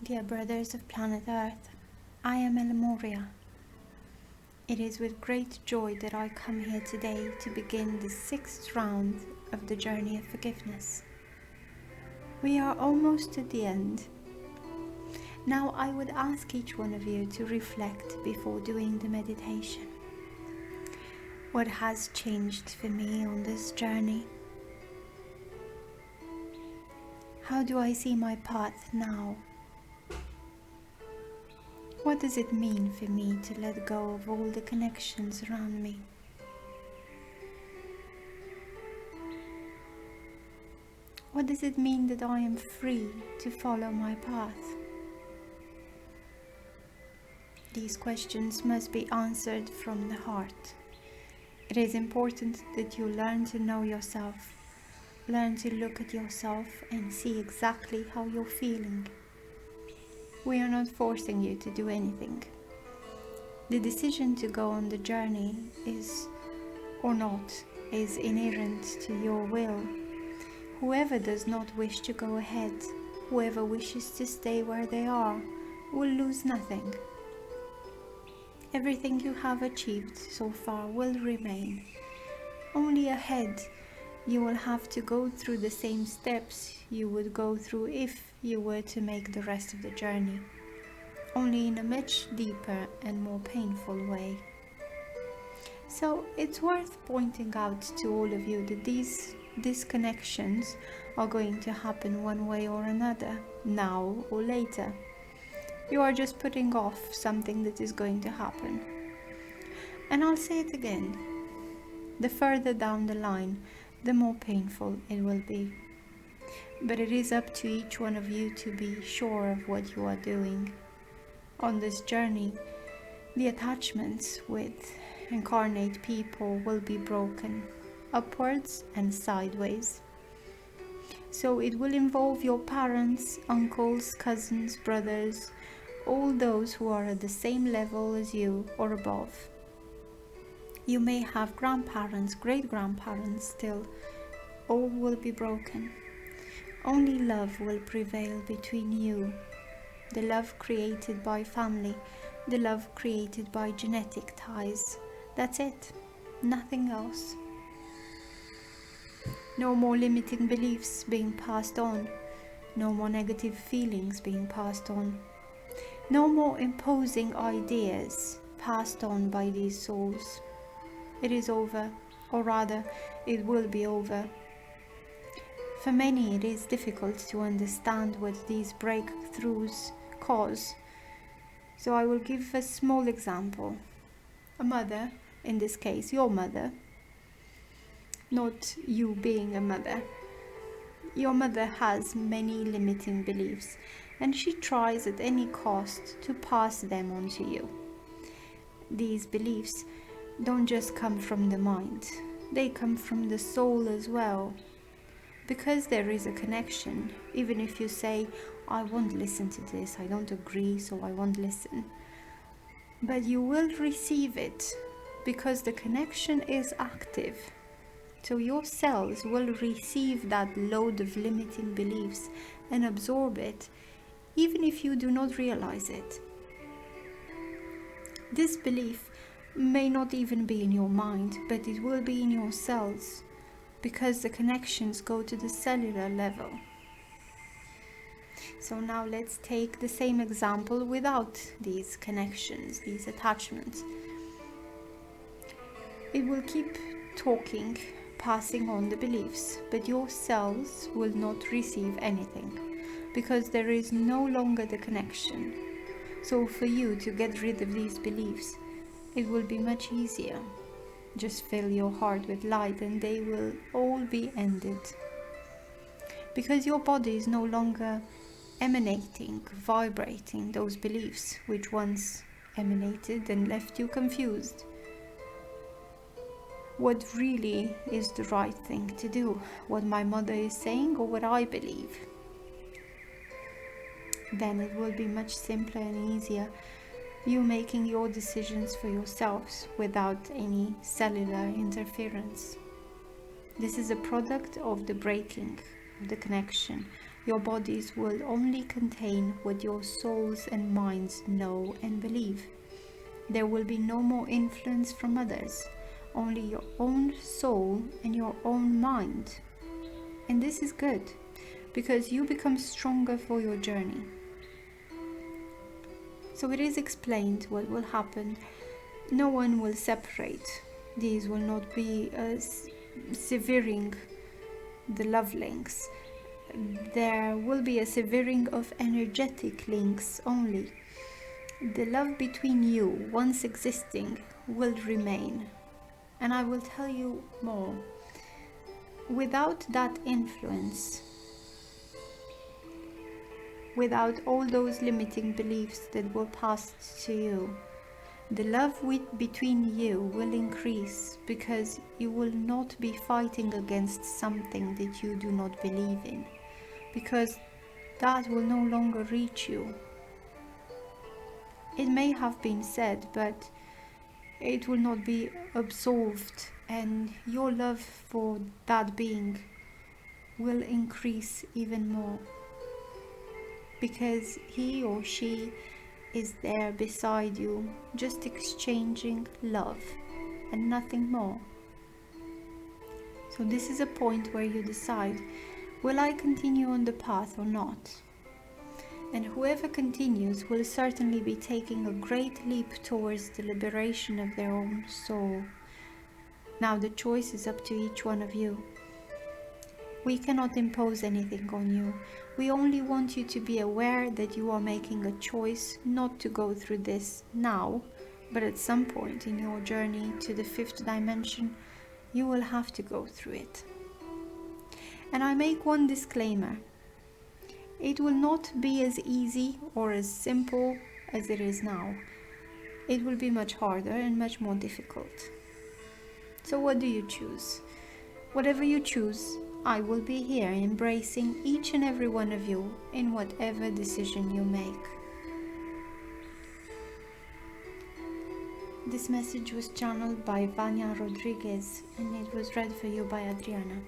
Dear brothers of planet Earth, I am Morya. It is with great joy that I come here today to begin the 6th round of the journey of forgiveness. We are almost at the end. Now I would ask each one of you to reflect before doing the meditation. What has changed for me on this journey? How do I see my path now? What does it mean for me to let go of all the connections around me? What does it mean that I am free to follow my path? These questions must be answered from the heart. It is important that you learn to know yourself, learn to look at yourself and see exactly how you're feeling. We are not forcing you to do anything. The decision to go on the journey is inherent to your will. Whoever does not wish to go ahead, whoever wishes to stay where they are, will lose nothing. Everything you have achieved so far will remain. Only ahead, you will have to go through the same steps you would go through if you were to make the rest of the journey, only in a much deeper and more painful way. So it's worth pointing out to all of you that these disconnections are going to happen one way or another, now or later. You are just putting off something that is going to happen. And I'll say it again, the further down the line, the more painful it will be. But it is up to each one of you to be sure of what you are doing. On this journey, the attachments with incarnate people will be broken, upwards and sideways. So it will involve your parents, uncles, cousins, brothers, all those who are at the same level as you or above. You may have grandparents, great-grandparents still. All will be broken. Only love will prevail between you. The love created by family, the love created by genetic ties. That's it. Nothing else. No more limiting beliefs being passed on. No more negative feelings being passed on. No more imposing ideas passed on by these souls. It is over, or rather, it will be over. For many, it is difficult to understand what these breakthroughs cause. So I will give a small example. A mother, in this case, your mother, not you being a mother. Your mother has many limiting beliefs, and she tries at any cost to pass them on to you. These beliefs don't just come from the mind, they come from the soul as well. Because there is a connection, even if you say, I won't listen to this, I don't agree, so I won't listen. But you will receive it, because the connection is active. So your cells will receive that load of limiting beliefs and absorb it, even if you do not realize it. This belief may not even be in your mind, but it will be in your cells, because the connections go to the cellular level. So now let's take the same example without these connections, these attachments. It will keep talking, passing on the beliefs, but your cells will not receive anything, because there is no longer the connection. So for you to get rid of these beliefs, it will be much easier. Just fill your heart with light and they will all be ended. Because your body is no longer emanating, vibrating those beliefs which once emanated and left you confused. What really is the right thing to do? What my mother is saying or what I believe? Then it will be much simpler and easier, you making your decisions for yourselves without any cellular interference. This is a product of the breaking of the connection, Your bodies will only contain what your souls and minds know and believe. There will be no more influence from others, only your own soul and your own mind. And this is good, because you become stronger for your journey. So it is explained what will happen. No one will separate. These will not be severing the love links. There will be a severing of energetic links only. The love between you, once existing, will remain. And I will tell you more. Without that influence, without all those limiting beliefs that were passed to you, the love between you will increase, because you will not be fighting against something that you do not believe in, because that will no longer reach you. It may have been said, but it will not be absolved, and your love for that being will increase even more, because he or she is there beside you, just exchanging love and nothing more. So this is a point where you decide, will I continue on the path or not? And whoever continues will certainly be taking a great leap towards the liberation of their own soul. Now the choice is up to each one of you. We cannot impose anything on you. We only want you to be aware that you are making a choice not to go through this now, but at some point in your journey to the 5th dimension, you will have to go through it. And I make one disclaimer. It will not be as easy or as simple as it is now. It will be much harder and much more difficult. So what do you choose? Whatever you choose, I will be here embracing each and every one of you in whatever decision you make. This message was channeled by Vania Rodrigues, and it was read for you by Adriana.